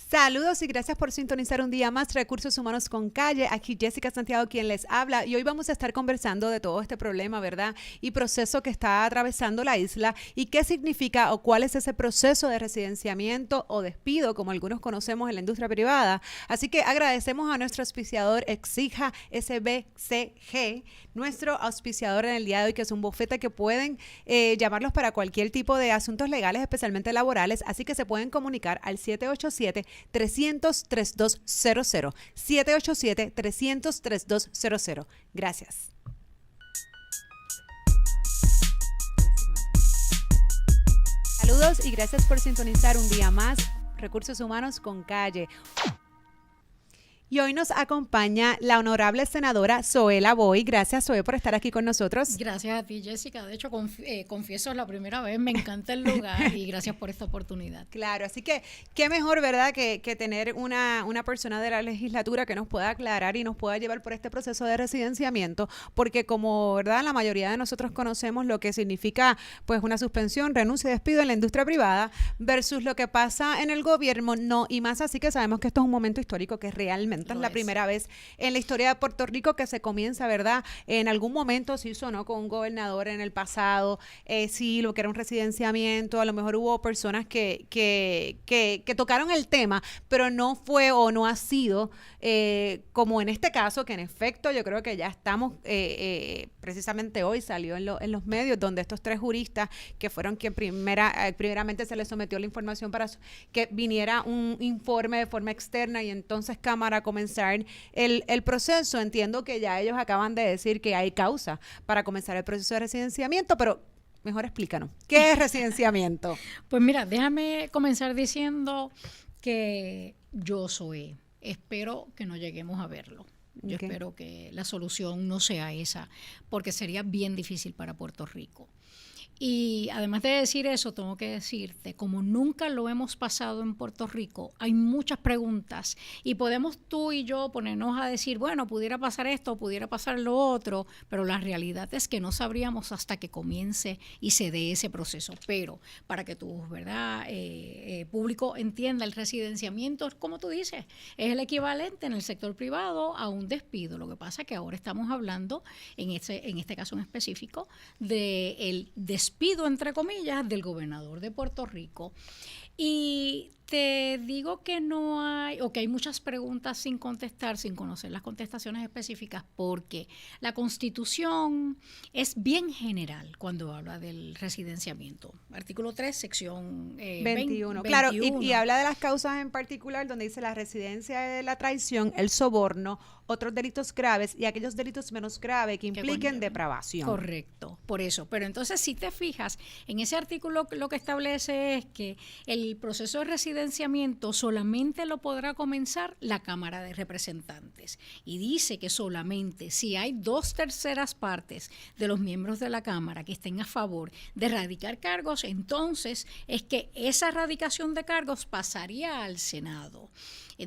Saludos y gracias por sintonizar un día más Recursos Humanos con Calle. Aquí Jessica Santiago quien les habla y hoy vamos a estar conversando de todo este problema, ¿verdad? Y proceso que está atravesando la isla y qué significa o cuál es ese proceso de residenciamiento o despido, como algunos conocemos en la industria privada. Así que agradecemos a nuestro auspiciador Exija SBCG, nuestro auspiciador en el día de hoy, que es un bufete que pueden llamarlos para cualquier tipo de asuntos legales, especialmente laborales, así que se pueden comunicar al 787-300-3200. 787-300-3200. Gracias. Saludos y gracias por sintonizar un día más Recursos Humanos con Calle. Y hoy nos acompaña la honorable senadora Zoela Boy. Gracias, Zoe, por estar aquí con nosotros. Gracias a ti, Jessica. De hecho, confieso, es la primera vez. Me encanta el lugar y gracias por esta oportunidad. Claro, así que qué mejor, ¿verdad?, que tener una persona de la legislatura que nos pueda aclarar y nos pueda llevar por este proceso de residenciamiento, porque como, ¿verdad?, la mayoría de nosotros conocemos lo que significa pues una suspensión, renuncia y despido en la industria privada versus lo que pasa en el gobierno, no, y más así que sabemos que esto es un momento histórico que realmente es la primera vez en la historia de Puerto Rico que se comienza, ¿verdad? En algún momento se hizo, ¿no?, con un gobernador en el pasado, sí, lo que era un residenciamiento, a lo mejor hubo personas que tocaron el tema, pero no fue o no ha sido como en este caso, que en efecto yo creo que ya estamos, precisamente hoy salió en los medios, donde estos tres juristas que fueron quien primeramente se les sometió la información para que viniera un informe de forma externa y entonces Cámara comenzar el proceso. Entiendo que ya ellos acaban de decir que hay causa para comenzar el proceso de residenciamiento, pero mejor explícanos, ¿qué es residenciamiento? Pues mira, déjame comenzar diciendo que espero que no lleguemos a verlo. Yo espero que la solución no sea esa, porque sería bien difícil para Puerto Rico. Y además de decir eso, tengo que decirte, como nunca lo hemos pasado en Puerto Rico, hay muchas preguntas y podemos tú y yo ponernos a decir, bueno, pudiera pasar esto, pudiera pasar lo otro, pero la realidad es que no sabríamos hasta que comience y se dé ese proceso. Pero para que tu público entienda, el residenciamiento, como tú dices, es el equivalente en el sector privado a un despido. Lo que pasa es que ahora estamos hablando, en este caso en específico, del despido, entre comillas, del gobernador de Puerto Rico. Y te digo que no hay, o que hay muchas preguntas sin contestar, sin conocer las contestaciones específicas, porque la Constitución es bien general cuando habla del residenciamiento. Artículo 3, sección 21. Claro, y habla de las causas en particular, donde dice la residencia de la traición, el soborno, otros delitos graves y aquellos delitos menos graves que impliquen depravación. Correcto, por eso. Pero entonces, si te fijas, en ese artículo lo que establece es que el proceso de residenciamiento solamente lo podrá comenzar la Cámara de Representantes. Y dice que solamente si hay 2/3 partes de los miembros de la Cámara que estén a favor de radicar cargos, entonces es que esa radicación de cargos pasaría al Senado.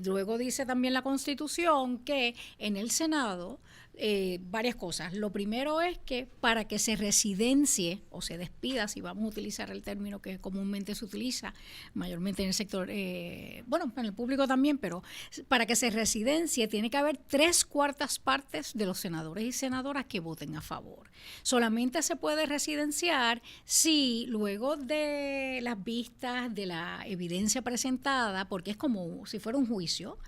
Luego dice también la Constitución que en el Senado varias cosas. Lo primero es que para que se residencie o se despida, si vamos a utilizar el término que comúnmente se utiliza, mayormente en el sector, en el público también, pero para que se residencie tiene que haber 3/4 partes de los senadores y senadoras que voten a favor. Solamente se puede residenciar si luego de las vistas, de la evidencia presentada, porque es como si fuera un juicio,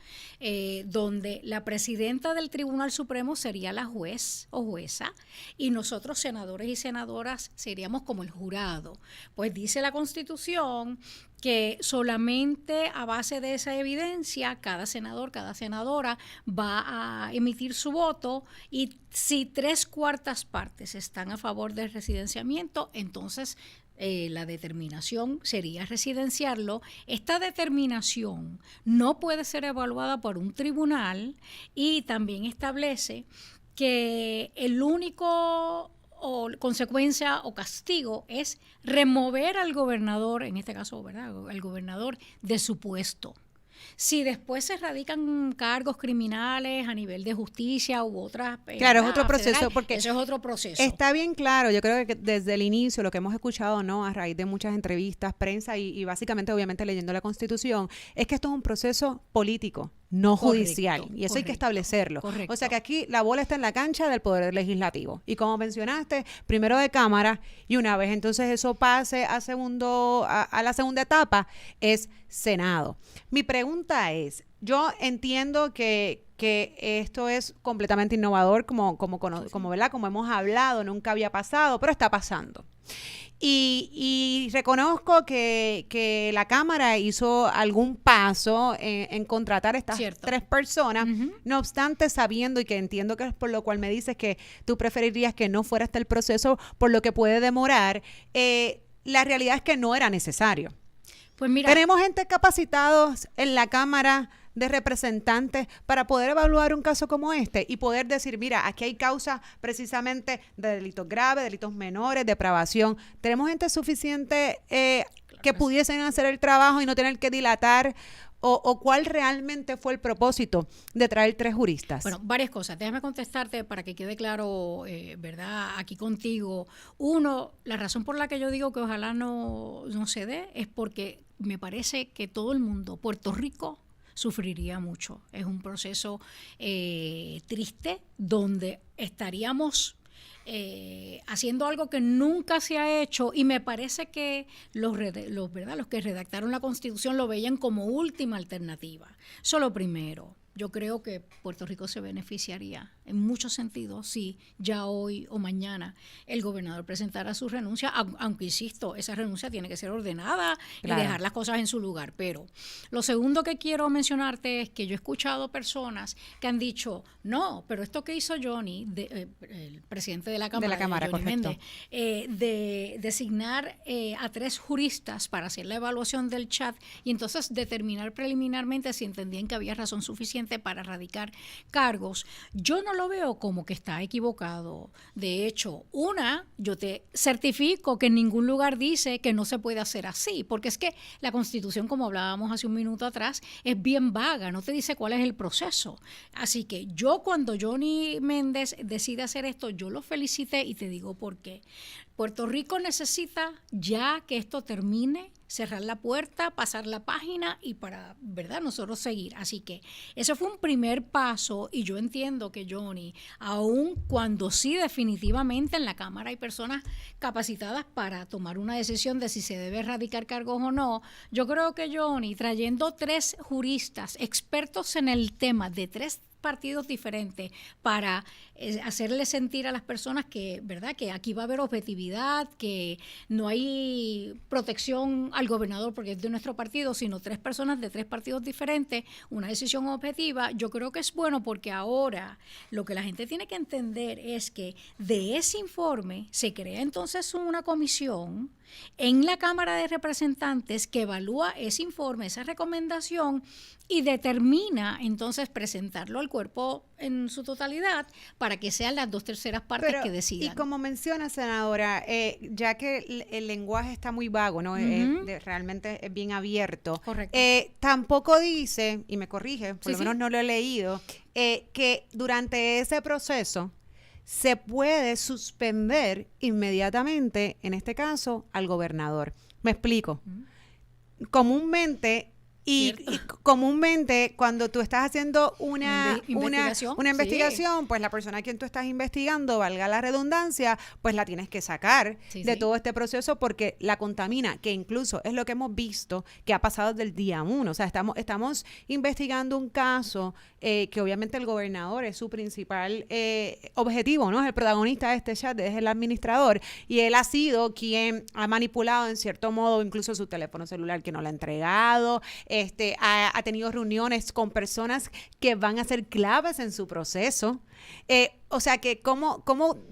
donde la presidenta del Tribunal Supremo sería la juez o jueza y nosotros senadores y senadoras seríamos como el jurado. Pues dice la Constitución que solamente a base de esa evidencia cada senador, cada senadora va a emitir su voto y si 3/4 partes están a favor del residenciamiento, entonces la determinación sería residenciarlo. Esta determinación no puede ser evaluada por un tribunal y también establece que el único consecuencia o castigo es remover al gobernador, en este caso, ¿verdad?, el gobernador de su puesto. Si después se radican cargos criminales a nivel de justicia u otras... Claro, es otro proceso, federal, porque eso es otro proceso. está bien claro, yo creo que desde el inicio, lo que hemos escuchado, ¿no? A raíz de muchas entrevistas, prensa y básicamente, obviamente, leyendo la Constitución, es que esto es un proceso político, no judicial. Y eso hay que establecerlo. Correcto. O sea que aquí la bola está en la cancha del Poder Legislativo. Y como mencionaste, primero de Cámara, y una vez entonces eso pase a la segunda etapa, es Senado. Mi pregunta es, yo entiendo que esto es completamente innovador, ¿verdad? Como hemos hablado, nunca había pasado, pero está pasando. Y reconozco que la Cámara hizo algún paso en contratar estas tres personas, no obstante, sabiendo y que entiendo que es por lo cual me dices que tú preferirías que no fuera hasta el proceso, por lo que puede demorar, la realidad es que no era necesario. Pues mira, tenemos gente capacitados en la Cámara de Representantes para poder evaluar un caso como este y poder decir, mira, aquí hay causas precisamente de delitos graves, delitos menores, depravación. ¿Tenemos gente suficiente que pudiesen hacer el trabajo y no tener que dilatar? ¿O cuál realmente fue el propósito de traer 3 juristas? Bueno, varias cosas. Déjame contestarte para que quede claro, ¿verdad? Aquí contigo. Uno, la razón por la que yo digo que ojalá no se dé es porque me parece que todo el mundo, Puerto Rico, sufriría mucho. Es un proceso triste donde estaríamos haciendo algo que nunca se ha hecho y me parece que los que redactaron la Constitución lo veían como última alternativa. Eso lo primero. Yo creo que Puerto Rico se beneficiaría en muchos sentidos si ya hoy o mañana el gobernador presentara su renuncia, aunque insisto, esa renuncia tiene que ser ordenada y dejar las cosas en su lugar. Pero lo segundo que quiero mencionarte es que yo he escuchado personas que han dicho, no, pero esto que hizo Johnny, el presidente de la Cámara, Johnny Méndez, de designar a 3 juristas para hacer la evaluación del chat y entonces determinar preliminarmente si entendían que había razón suficiente para radicar cargos, yo no lo veo como que está equivocado. De hecho, yo te certifico que en ningún lugar dice que no se puede hacer así, porque es que la Constitución, como hablábamos hace un minuto atrás, es bien vaga, no te dice cuál es el proceso. Así que yo cuando Johnny Méndez decide hacer esto, yo lo felicité y te digo por qué. Puerto Rico necesita ya que esto termine, cerrar la puerta, pasar la página y para, ¿verdad?, nosotros seguir. Así que eso fue un primer paso y yo entiendo que Johnny, aun cuando sí definitivamente en la Cámara hay personas capacitadas para tomar una decisión de si se debe erradicar cargos o no, yo creo que Johnny, trayendo 3 juristas expertos en el tema de 3 partidos diferentes para hacerle sentir a las personas que, ¿verdad?, que aquí va a haber objetividad, que no hay protección al gobernador porque es de nuestro partido, sino 3 personas de 3 partidos diferentes, una decisión objetiva. Yo creo que es bueno porque ahora lo que la gente tiene que entender es que de ese informe se crea entonces una comisión en la Cámara de Representantes que evalúa ese informe, esa recomendación y determina entonces presentarlo al cuerpo en su totalidad para que sean las 2/3 partes que decidan. Y como menciona, senadora, ya que el lenguaje está muy vago, ¿no? Realmente es bien abierto. Correcto. Tampoco dice, y me corrige, por lo menos no lo he leído, que durante ese proceso se puede suspender inmediatamente, en este caso, al gobernador. Me explico. Comúnmente cuando tú estás haciendo una investigación, pues la persona a quien tú estás investigando, valga la redundancia, pues la tienes que sacar de todo este proceso porque la contamina, que incluso es lo que hemos visto que ha pasado desde el día 1. O sea, estamos investigando un caso que obviamente el gobernador es su principal objetivo, ¿no? Es el protagonista de este chat, es el administrador, y él ha sido quien ha manipulado en cierto modo incluso su teléfono celular que no lo ha entregado, ha tenido reuniones con personas que van a ser claves en su proceso. O sea que ¿cómo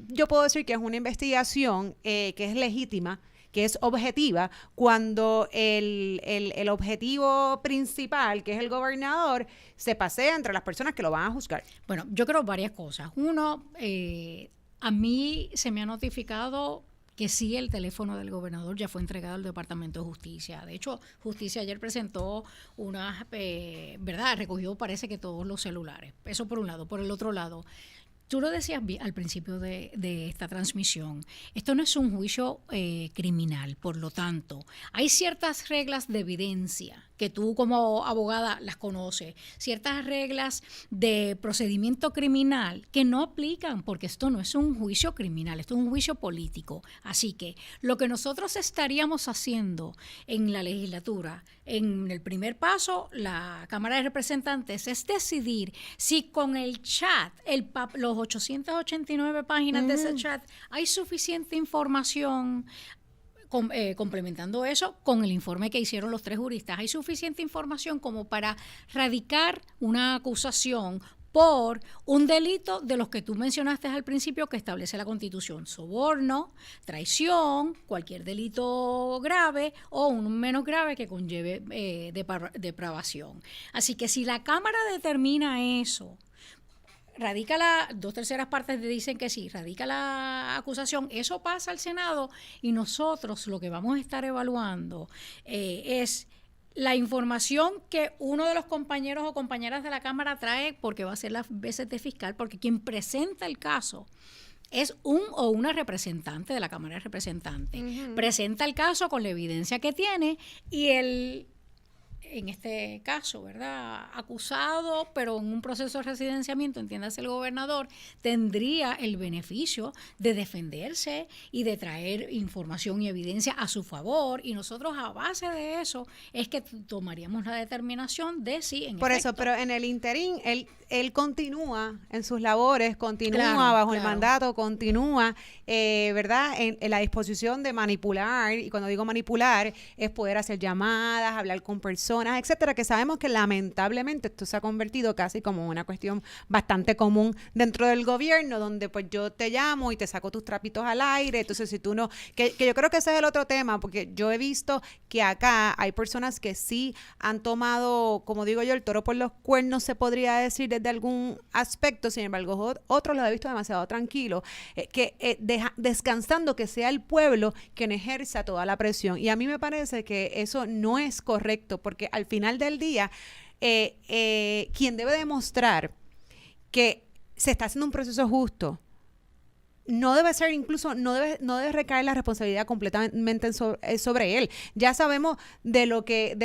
yo puedo decir que es una investigación que es legítima, que es objetiva, cuando el objetivo principal, que es el gobernador, se pasea entre las personas que lo van a juzgar? Bueno, yo creo varias cosas. Uno, a mí se me ha notificado que sí, el teléfono del gobernador ya fue entregado al Departamento de Justicia. De hecho, Justicia ayer presentó unas, ¿verdad? Recogió, parece que todos los celulares. Eso por un lado. Por el otro lado, tú lo decías al principio de esta transmisión, esto no es un juicio criminal, por lo tanto, hay ciertas reglas de evidencia que tú como abogada las conoces, ciertas reglas de procedimiento criminal que no aplican porque esto no es un juicio criminal, esto es un juicio político. Así que lo que nosotros estaríamos haciendo en la legislatura, en el primer paso, la Cámara de Representantes, es decidir si con el chat, los 889 páginas de ese chat, hay suficiente información. Complementando eso con el informe que hicieron los 3 juristas, hay suficiente información como para radicar una acusación por un delito de los que tú mencionaste al principio que establece la Constitución: soborno, traición, cualquier delito grave o un menos grave que conlleve depravación. Así que si la Cámara determina eso, radica 2/3 partes dicen que sí, radica la acusación, eso pasa al Senado y nosotros lo que vamos a estar evaluando es la información que uno de los compañeros o compañeras de la Cámara trae, porque va a ser las veces de fiscal, porque quien presenta el caso es un o una representante de la Cámara de Representantes. Presenta el caso con la evidencia que tiene y en este caso, ¿verdad?, acusado, pero en un proceso de residenciamiento, entiéndase el gobernador, tendría el beneficio de defenderse y de traer información y evidencia a su favor, y nosotros a base de eso es que tomaríamos la determinación de si en Por efecto, eso, pero en el interín, él continúa en sus labores, continúa Claro, bajo el claro. mandato, continúa, ¿verdad?, en la disposición de manipular, y cuando digo manipular, es poder hacer llamadas, hablar con personas, etcétera, que sabemos que lamentablemente esto se ha convertido casi como una cuestión bastante común dentro del gobierno, donde pues yo te llamo y te saco tus trapitos al aire. Entonces, si tú no, que yo creo que ese es el otro tema, porque yo he visto que acá hay personas que sí han tomado, como digo yo, el toro por los cuernos, se podría decir desde algún aspecto. Sin embargo, otros los he visto demasiado tranquilos, descansando que sea el pueblo quien ejerza toda la presión. Y a mí me parece que eso no es correcto, porque al final del día, quien debe demostrar que se está haciendo un proceso justo, no debe ser, incluso no debe recaer la responsabilidad completamente sobre él. Ya sabemos de lo que,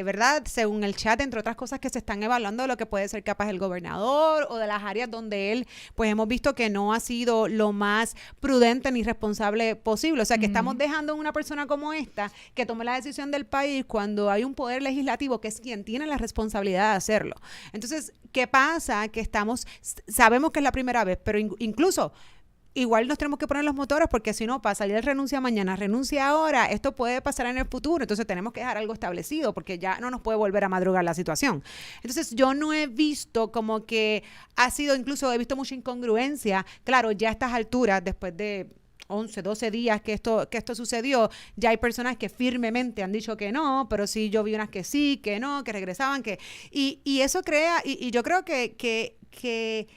¿verdad?, según el chat, entre otras cosas que se están evaluando, de lo que puede ser capaz el gobernador o de las áreas donde él, pues hemos visto que no ha sido lo más prudente ni responsable posible. O sea, que estamos dejando a una persona como esta que tome la decisión del país cuando hay un poder legislativo que es quien tiene la responsabilidad de hacerlo. Entonces, ¿qué pasa? Que sabemos que es la primera vez, pero incluso igual nos tenemos que poner los motores, porque si no pasa, y él renuncia mañana, renuncia ahora, esto puede pasar en el futuro. Entonces tenemos que dejar algo establecido, porque ya no nos puede volver a madrugar la situación. Entonces yo no he visto como que ha sido, incluso he visto mucha incongruencia. Claro, ya a estas alturas, después de 11, 12 días que esto sucedió, ya hay personas que firmemente han dicho que no, pero sí, yo vi unas que sí, que no, que regresaban, y eso crea, y yo creo que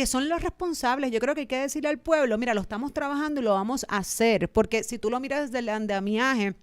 son los responsables. Yo creo que hay que decirle al pueblo, mira, lo estamos trabajando y lo vamos a hacer, porque si tú lo miras desde el andamiaje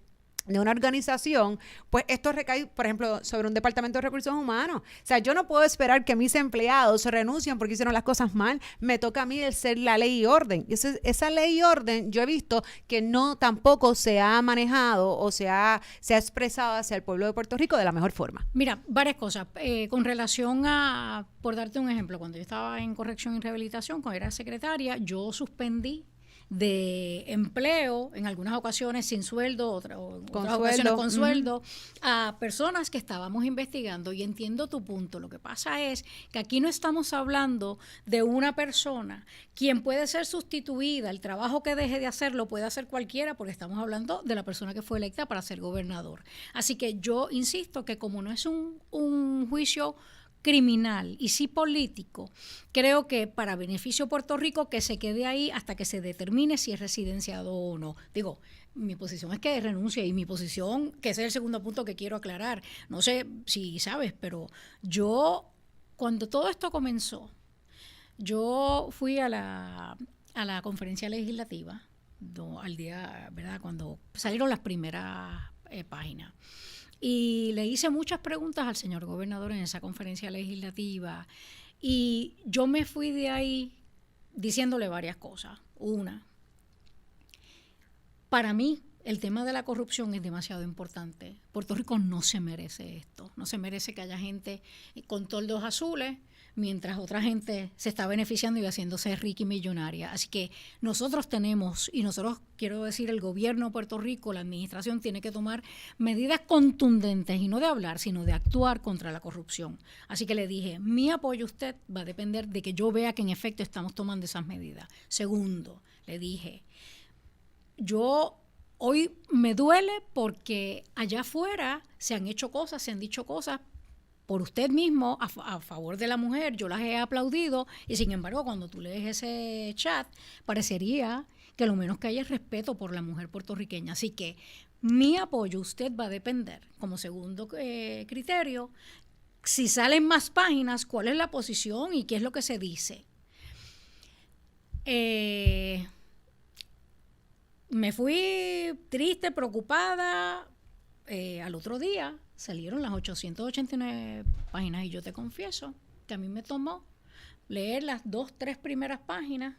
de una organización, pues esto recae, por ejemplo, sobre un departamento de recursos humanos. O sea, yo no puedo esperar que mis empleados renuncien porque hicieron las cosas mal. Me toca a mí el ser la ley y orden. Y esa ley y orden, yo he visto que no tampoco se ha manejado o se ha expresado hacia el pueblo de Puerto Rico de la mejor forma. Mira, varias cosas. Con relación a, por darte un ejemplo, cuando yo estaba en corrección y rehabilitación, cuando era secretaria, yo suspendí de empleo, en algunas ocasiones sin sueldo, otras ocasiones con sueldo, a personas que estábamos investigando. Y entiendo tu punto. Lo que pasa es que aquí no estamos hablando de una persona quien puede ser sustituida. El trabajo que deje de hacer lo puede hacer cualquiera, porque estamos hablando de la persona que fue electa para ser gobernador. Así que yo insisto que como no es un juicio criminal y sí político, creo que para beneficio de Puerto Rico que se quede ahí hasta que se determine si es residenciado o no. Digo, mi posición es que renuncie, y mi posición, que ese es el segundo punto que quiero aclarar, no sé si sabes, pero yo, cuando todo esto comenzó, yo fui a la conferencia legislativa al día, ¿verdad? Cuando salieron las primeras páginas. Y le hice muchas preguntas al señor gobernador en esa conferencia legislativa y yo me fui de ahí diciéndole varias cosas. Una, para mí el tema de la corrupción es demasiado importante. Puerto Rico no se merece esto, no se merece que haya gente con toldos azules mientras otra gente se está beneficiando y haciéndose rica y millonaria. Así que nosotros tenemos, y nosotros, quiero decir, el gobierno de Puerto Rico, la administración, tiene que tomar medidas contundentes, y no de hablar, sino de actuar contra la corrupción. Así que le dije, mi apoyo a usted va a depender de que yo vea que en efecto estamos tomando esas medidas. Segundo, le dije, yo hoy me duele porque allá afuera se han hecho cosas, se han dicho cosas por usted mismo a favor de la mujer, yo las he aplaudido y sin embargo cuando tú lees ese chat parecería que lo menos que hay es respeto por la mujer puertorriqueña. Así que mi apoyo a usted va a depender, como segundo criterio, si salen más páginas, cuál es la posición y qué es lo que se dice. Me fui triste, preocupada. Al otro día salieron las 889 páginas y yo te confieso que a mí me tomó leer las 2, 3 primeras páginas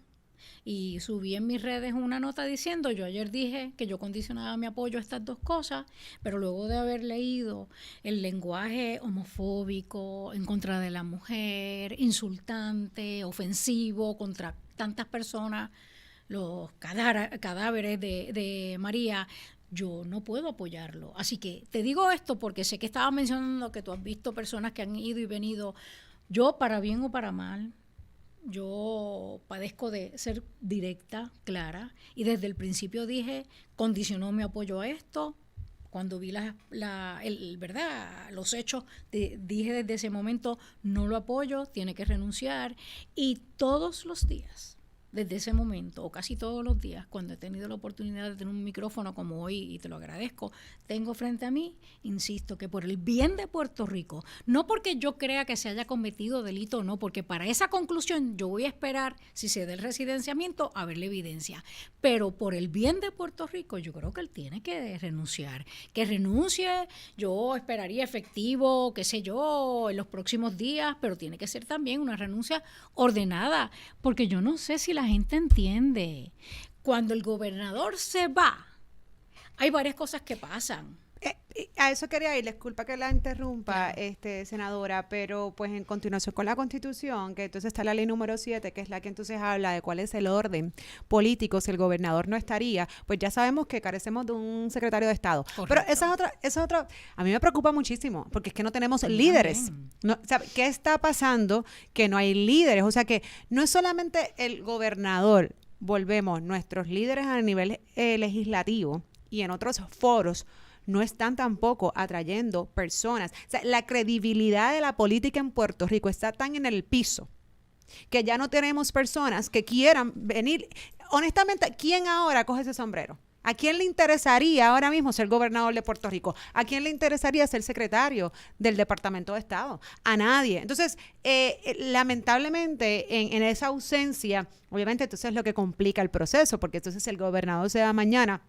y subí en mis redes una nota diciendo, yo ayer dije que yo condicionaba mi apoyo a estas dos cosas, pero luego de haber leído el lenguaje homofóbico en contra de la mujer, insultante, ofensivo contra tantas personas, los cadáveres de María, yo no puedo apoyarlo. Así que te digo esto porque sé que estabas mencionando que tú has visto personas que han ido y venido. Yo, para bien o para mal, yo padezco de ser directa, clara, y desde el principio dije, condicionó mi apoyo a esto. Cuando vi ¿verdad? Los hechos, dije desde ese momento, no lo apoyo, tiene que renunciar. Y todos los días, desde ese momento, o casi todos los días, cuando he tenido la oportunidad de tener un micrófono como hoy, y te lo agradezco, tengo frente a mí, insisto, que por el bien de Puerto Rico, no porque yo crea que se haya cometido delito o no, porque para esa conclusión yo voy a esperar, si se da el residenciamiento, a ver la evidencia. Pero por el bien de Puerto Rico, yo creo que él tiene que renunciar. Que renuncie, yo esperaría efectivo, qué sé yo, en los próximos días, pero tiene que ser también una renuncia ordenada, porque yo no sé si la gente entiende. Cuando el gobernador se va, hay varias cosas que pasan. A eso quería ir, disculpa que la interrumpa, senadora, pero pues en continuación con la Constitución, que entonces está la ley número 7, que es la que entonces habla de cuál es el orden político si el gobernador no estaría, pues ya sabemos que carecemos de un secretario de Estado. Correcto. Pero esa es otra, a mí me preocupa muchísimo, porque es que no tenemos líderes. No, ¿qué está pasando? Que no hay líderes, o sea que no es solamente el gobernador, volvemos, nuestros líderes a nivel legislativo y en otros foros, no están tampoco atrayendo personas. O sea, la credibilidad de la política en Puerto Rico está tan en el piso que ya no tenemos personas que quieran venir. Honestamente, ¿quién ahora coge ese sombrero? ¿A quién le interesaría ahora mismo ser gobernador de Puerto Rico? ¿A quién le interesaría ser secretario del Departamento de Estado? A nadie. Entonces, lamentablemente, en esa ausencia, obviamente, entonces es lo que complica el proceso, porque entonces el gobernador se da mañana,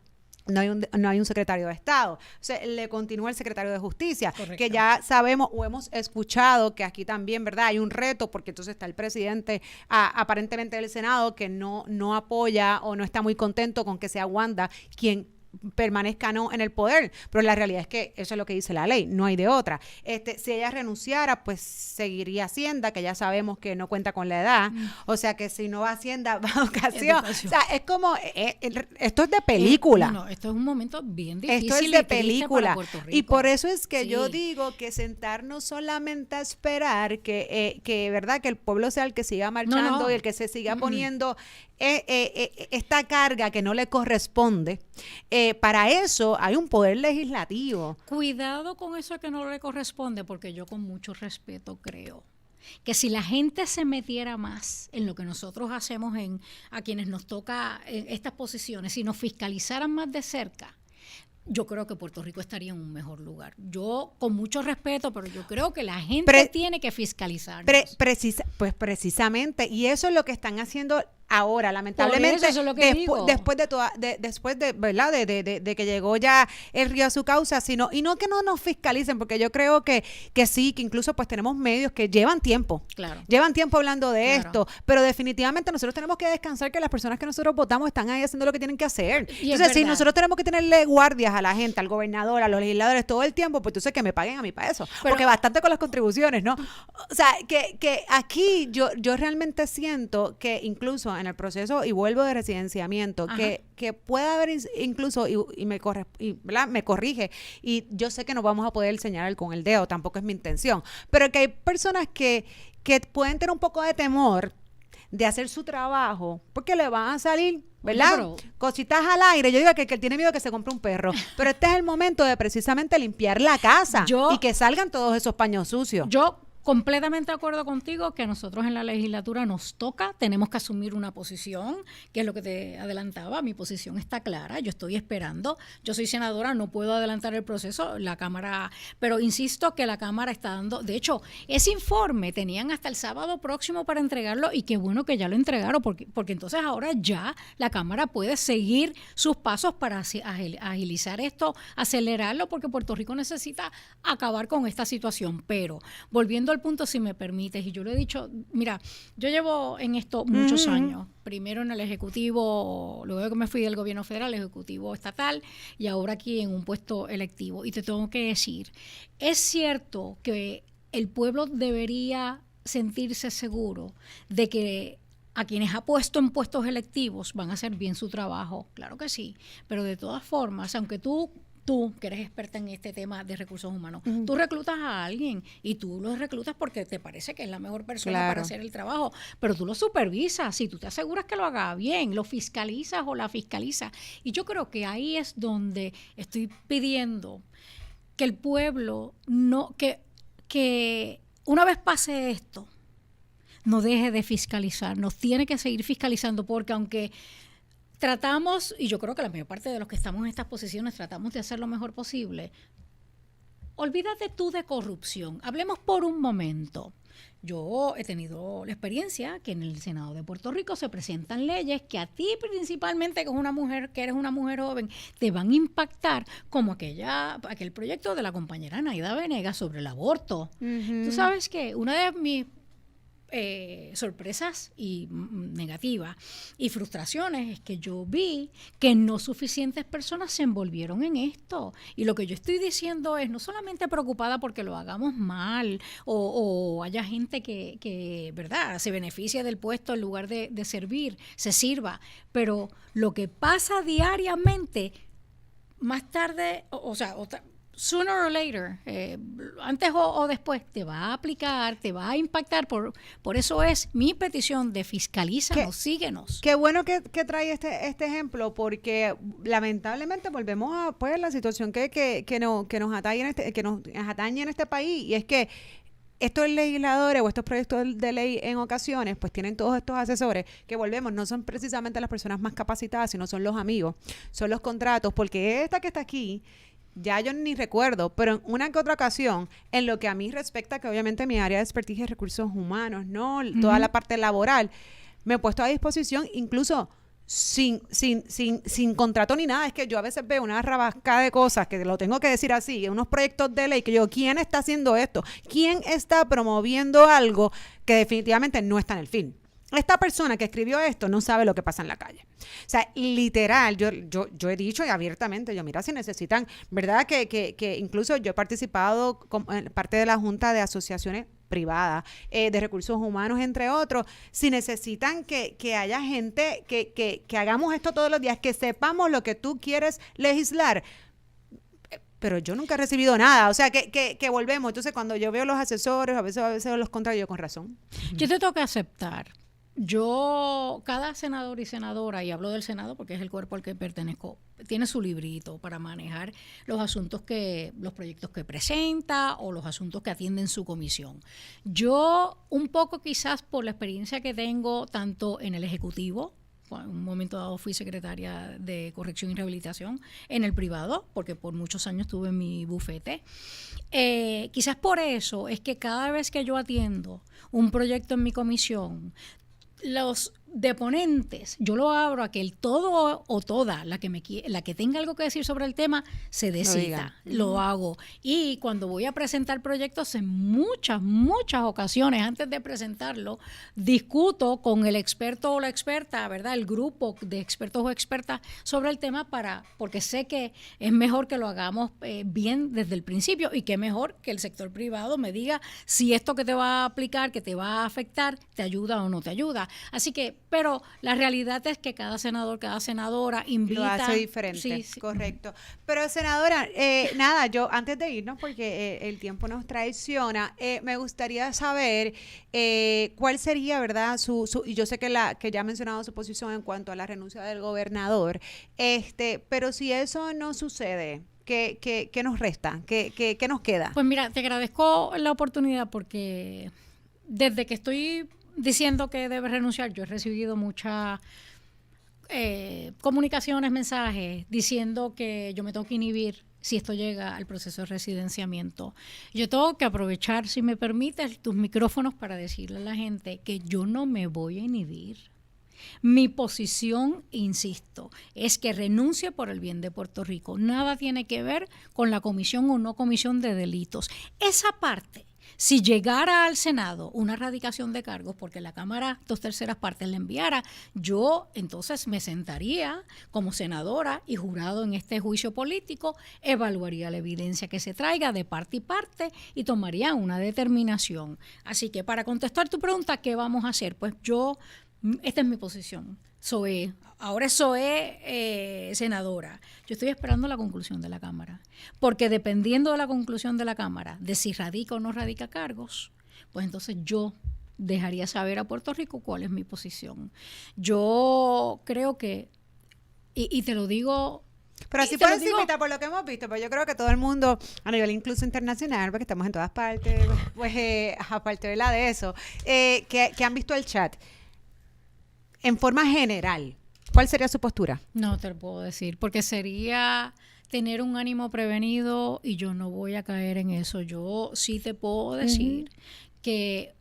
no hay un secretario de Estado. O sea, le continúa el secretario de Justicia. Correcto. Que ya sabemos o hemos escuchado que aquí también, ¿verdad? Hay un reto porque entonces está el presidente aparentemente del Senado que no apoya o no está muy contento con que sea Wanda quien permanezca no en el poder, pero la realidad es que eso es lo que dice la ley, no hay de otra. Si ella renunciara, pues seguiría Hacienda, que ya sabemos que no cuenta con la edad, o sea que si no va a Hacienda, va a Educación. O sea, es como, esto es de película. No, esto es un momento bien difícil. Esto es de película. Y por eso es que yo digo que sentarnos solamente a esperar que verdad, que el pueblo sea el que siga marchando y el que se siga poniendo esta carga que no le corresponde. Para eso hay un poder legislativo. Cuidado con eso que no le corresponde, porque yo con mucho respeto creo que si la gente se metiera más en lo que nosotros hacemos a quienes nos toca estas posiciones, si nos fiscalizaran más de cerca, yo creo que Puerto Rico estaría en un mejor lugar. Yo, con mucho respeto, pero yo creo que la gente tiene que fiscalizarnos. Pues precisamente, y eso es lo que están haciendo Ahora, lamentablemente, eso es lo que digo. después de, ¿verdad? De que llegó ya el río a su causa, sino, y no que no nos fiscalicen, porque yo creo que sí, que incluso pues tenemos medios que llevan tiempo. Claro. Llevan tiempo hablando de esto, pero definitivamente nosotros tenemos que descansar que las personas que nosotros votamos están ahí haciendo lo que tienen que hacer. Y entonces, si nosotros tenemos que tenerle guardias a la gente, al gobernador, a los legisladores todo el tiempo, pues entonces que me paguen a mí para eso. Porque bastante con las contribuciones, ¿no? O sea, que aquí yo realmente siento que incluso en el proceso y vuelvo de residenciamiento, que pueda haber incluso, y me corrige, y yo sé que no vamos a poder señalar con el dedo, tampoco es mi intención, pero que hay personas que pueden tener un poco de temor de hacer su trabajo, porque le van a salir, ¿verdad? Cositas al aire. Yo digo que él tiene miedo que se compre un perro, pero este es el momento de precisamente limpiar la casa y que salgan todos esos paños sucios. Yo completamente de acuerdo contigo que a nosotros en la legislatura nos toca, tenemos que asumir una posición, que es lo que te adelantaba, mi posición está clara, yo estoy esperando, yo soy senadora, no puedo adelantar el proceso, la Cámara, pero insisto que la Cámara está dando, de hecho, ese informe tenían hasta el sábado próximo para entregarlo y qué bueno que ya lo entregaron, porque entonces ahora ya la Cámara puede seguir sus pasos para agilizar esto, acelerarlo, porque Puerto Rico necesita acabar con esta situación, pero volviendo al punto, si me permites, y yo lo he dicho, mira, yo llevo en esto muchos años, primero en el Ejecutivo, luego que me fui del gobierno federal, Ejecutivo estatal, y ahora aquí en un puesto electivo, y te tengo que decir, es cierto que el pueblo debería sentirse seguro de que a quienes ha puesto en puestos electivos van a hacer bien su trabajo, claro que sí, pero de todas formas, aunque tú que eres experta en este tema de recursos humanos, tú reclutas a alguien y tú lo reclutas porque te parece que es la mejor persona para hacer el trabajo, pero tú lo supervisas y tú te aseguras que lo haga bien, lo fiscalizas o la fiscalizas. Y yo creo que ahí es donde estoy pidiendo que el pueblo que una vez pase esto, no deje de fiscalizar, nos tiene que seguir fiscalizando porque aunque tratamos, y yo creo que la mayor parte de los que estamos en estas posiciones tratamos de hacer lo mejor posible. Olvídate tú de corrupción. Hablemos por un momento. Yo he tenido la experiencia que en el Senado de Puerto Rico se presentan leyes que a ti principalmente, que eres una mujer joven, te van a impactar, como aquel proyecto de la compañera Naida Venegas sobre el aborto. Tú sabes que una de mis sorpresas y negativas y frustraciones es que yo vi que no suficientes personas se envolvieron en esto, y lo que yo estoy diciendo es no solamente preocupada porque lo hagamos mal o haya gente que verdad se beneficia del puesto en lugar de servir, se sirva, pero lo que pasa diariamente más tarde, sooner or later, antes o después, te va a aplicar, te va a impactar. Por eso es mi petición de fiscalízanos, síguenos. Qué bueno que trae este ejemplo, porque lamentablemente volvemos a la situación que nos atañe en este país, y es que estos legisladores o estos proyectos de ley en ocasiones pues tienen todos estos asesores que volvemos, no son precisamente las personas más capacitadas, sino son los amigos, son los contratos, porque esta que está aquí, ya yo ni recuerdo, pero en una que otra ocasión, en lo que a mí respecta, que obviamente mi área de expertise es recursos humanos, ¿no? Toda la parte laboral, me he puesto a disposición incluso sin contrato ni nada. Es que yo a veces veo una rabascada de cosas, que lo tengo que decir así, unos proyectos de ley que yo, ¿quién está haciendo esto? ¿Quién está promoviendo algo que definitivamente no está en el film? Esta persona que escribió esto no sabe lo que pasa en la calle. O sea, literal, yo he dicho y abiertamente, mira, si necesitan, ¿verdad? Que incluso yo he participado en parte de la Junta de Asociaciones privadas, de recursos humanos, entre otros. Si necesitan que haya gente que hagamos esto todos los días, que sepamos lo que tú quieres legislar. Pero yo nunca he recibido nada, o sea, que volvemos. Entonces, cuando yo veo los asesores, a veces los contrarios, yo con razón. Yo te tengo que aceptar. Cada senador y senadora, y hablo del Senado porque es el cuerpo al que pertenezco, tiene su librito para manejar los proyectos que presenta o los asuntos que atiende en su comisión. Yo, un poco quizás por la experiencia que tengo tanto en el Ejecutivo, en un momento dado fui secretaria de Corrección y Rehabilitación, en el privado, porque por muchos años tuve mi bufete. Quizás por eso es que cada vez que yo atiendo un proyecto en mi comisión, los de ponentes, yo lo abro a que el todo o toda, la que tenga algo que decir sobre el tema, se decida, lo hago. Y cuando voy a presentar proyectos, en muchas ocasiones, antes de presentarlo, discuto con el experto o la experta, ¿verdad? El grupo de expertos o expertas sobre el tema porque sé que es mejor que lo hagamos bien desde el principio, y que mejor que el sector privado me diga si esto que te va a aplicar, que te va a afectar, te ayuda o no te ayuda. Así que, pero la realidad es que cada senador, cada senadora invita. Lo hace diferente, sí. Correcto. Pero senadora, nada, yo antes de irnos, porque el tiempo nos traiciona, me gustaría saber cuál sería, ¿verdad? Y yo sé que ya ha mencionado su posición en cuanto a la renuncia del gobernador, pero si eso no sucede, ¿qué nos resta? ¿Qué nos queda? Pues mira, te agradezco la oportunidad, porque desde que estoy diciendo que debe renunciar, yo he recibido muchas comunicaciones, mensajes, diciendo que yo me tengo que inhibir si esto llega al proceso de residenciamiento. Yo tengo que aprovechar, si me permites, tus micrófonos para decirle a la gente que yo no me voy a inhibir. Mi posición, insisto, es que renuncie por el bien de Puerto Rico. Nada tiene que ver con la comisión o no comisión de delitos. Esa parte, si llegara al Senado una erradicación de cargos porque la Cámara 2/3 partes la enviara, yo entonces me sentaría como senadora y jurado en este juicio político, evaluaría la evidencia que se traiga de parte y parte y tomaría una determinación. Así que para contestar tu pregunta, ¿qué vamos a hacer? Pues esta es mi posición. Ahora soy senadora. Yo estoy esperando la conclusión de la Cámara, porque dependiendo de la conclusión de la Cámara, de si radica o no radica cargos, pues entonces yo dejaría saber a Puerto Rico cuál es mi posición. Yo creo que, y te lo digo... Pero así por encimita, por lo que hemos visto, pues yo creo que todo el mundo, a nivel incluso internacional, porque estamos en todas partes, pues aparte de eso, que han visto el chat, en forma general, ¿cuál sería su postura? No te lo puedo decir, porque sería tener un ánimo prevenido y yo no voy a caer en eso. Yo sí te puedo decir que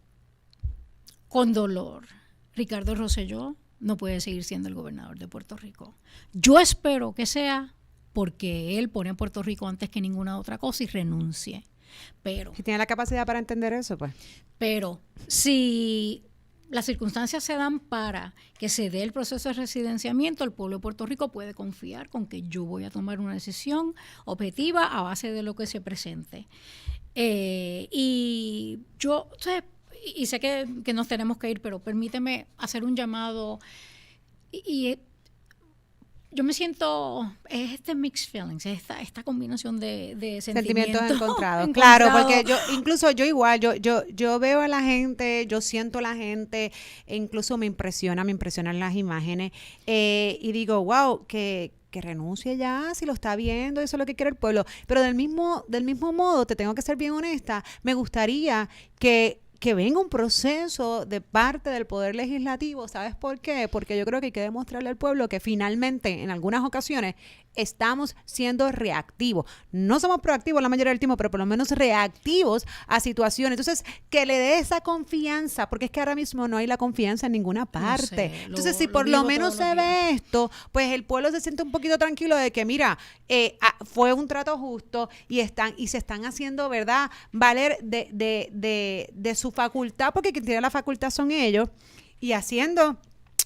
con dolor, Ricardo Rosselló no puede seguir siendo el gobernador de Puerto Rico. Yo espero que sea porque él pone a Puerto Rico antes que ninguna otra cosa y renuncie. Pero si tiene la capacidad para entender eso, pues. Pero si las circunstancias se dan para que se dé el proceso de residenciamiento, el pueblo de Puerto Rico puede confiar con que yo voy a tomar una decisión objetiva a base de lo que se presente. Y yo, y sé que nos tenemos que ir, pero permíteme hacer un llamado. Yo me siento, mixed feelings, esta combinación de sentimientos encontrados. Claro, porque yo igual, yo veo a la gente, yo siento a la gente, e incluso me impresionan las imágenes, y digo, wow, que renuncie ya, si lo está viendo, eso es lo que quiere el pueblo. Pero del mismo modo, te tengo que ser bien honesta, me gustaría que venga un proceso de parte del Poder Legislativo. ¿Sabes por qué? Porque yo creo que hay que demostrarle al pueblo que finalmente, en algunas ocasiones, estamos siendo reactivos. No somos proactivos la mayoría del tiempo, pero por lo menos reactivos a situaciones. Entonces, que le dé esa confianza, porque es que ahora mismo no hay la confianza en ninguna parte. Entonces, si por lo menos se ve esto, pues el pueblo se siente un poquito tranquilo de que, mira, fue un trato justo y se están haciendo, ¿verdad?, valer de su facultad, porque quien tiene la facultad son ellos, y haciendo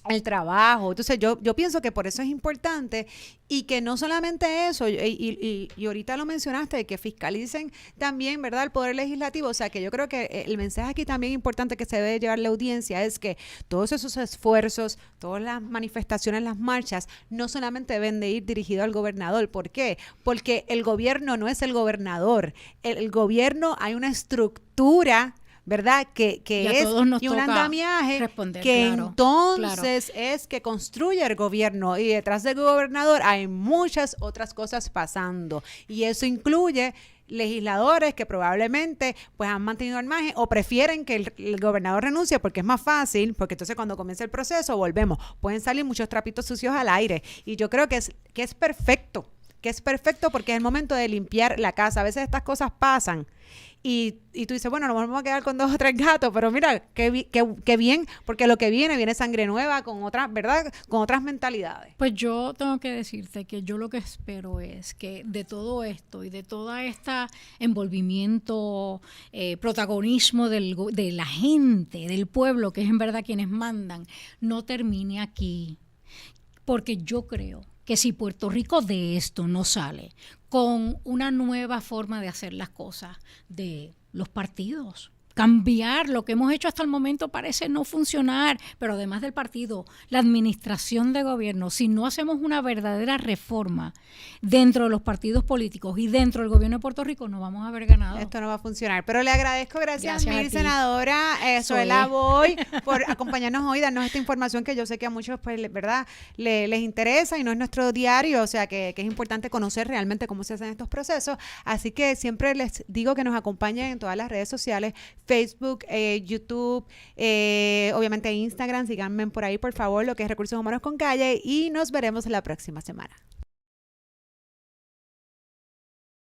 el trabajo. Entonces yo pienso que por eso es importante, y que no solamente eso, y ahorita lo mencionaste, que fiscalicen también, ¿verdad?, el Poder Legislativo. O sea, que yo creo que el mensaje aquí también importante que se debe llevar la audiencia es que todos esos esfuerzos, todas las manifestaciones, las marchas, no solamente deben de ir dirigidos al gobernador. ¿Por qué? Porque el gobierno no es el gobernador. El gobierno, hay una estructura, ¿verdad?, que es y un andamiaje que entonces es que construye el gobierno, y detrás del gobernador hay muchas otras cosas pasando, y eso incluye legisladores que probablemente pues han mantenido al margen o prefieren que el gobernador renuncie porque es más fácil, porque entonces cuando comience el proceso pueden salir muchos trapitos sucios al aire, y yo creo que es perfecto porque es el momento de limpiar la casa. A veces estas cosas pasan y tú dices, bueno, nos vamos a quedar con 2 o 3 gatos, pero mira, qué bien, porque lo que viene sangre nueva con otras, ¿verdad? Con otras mentalidades. Pues yo tengo que decirte que yo lo que espero es que de todo esto y de toda esta envolvimiento, protagonismo de la gente, del pueblo, que es en verdad quienes mandan, no termine aquí. Porque yo creo que si Puerto Rico de esto no sale con una nueva forma de hacer las cosas de los partidos, cambiar lo que hemos hecho hasta el momento parece no funcionar, pero además del partido, la administración de gobierno, si no hacemos una verdadera reforma dentro de los partidos políticos y dentro del gobierno de Puerto Rico, no vamos a haber ganado. Esto no va a funcionar, pero le agradezco, gracias a mil, ti, senadora Zoela Boy, por acompañarnos hoy, darnos esta información que yo sé que a muchos, pues, ¿verdad?, les interesa y no es nuestro diario, o sea que es importante conocer realmente cómo se hacen estos procesos, así que siempre les digo que nos acompañen en todas las redes sociales, Facebook, YouTube, obviamente Instagram, síganme por ahí, por favor, lo que es Recursos Humanos con Calle, y nos veremos la próxima semana.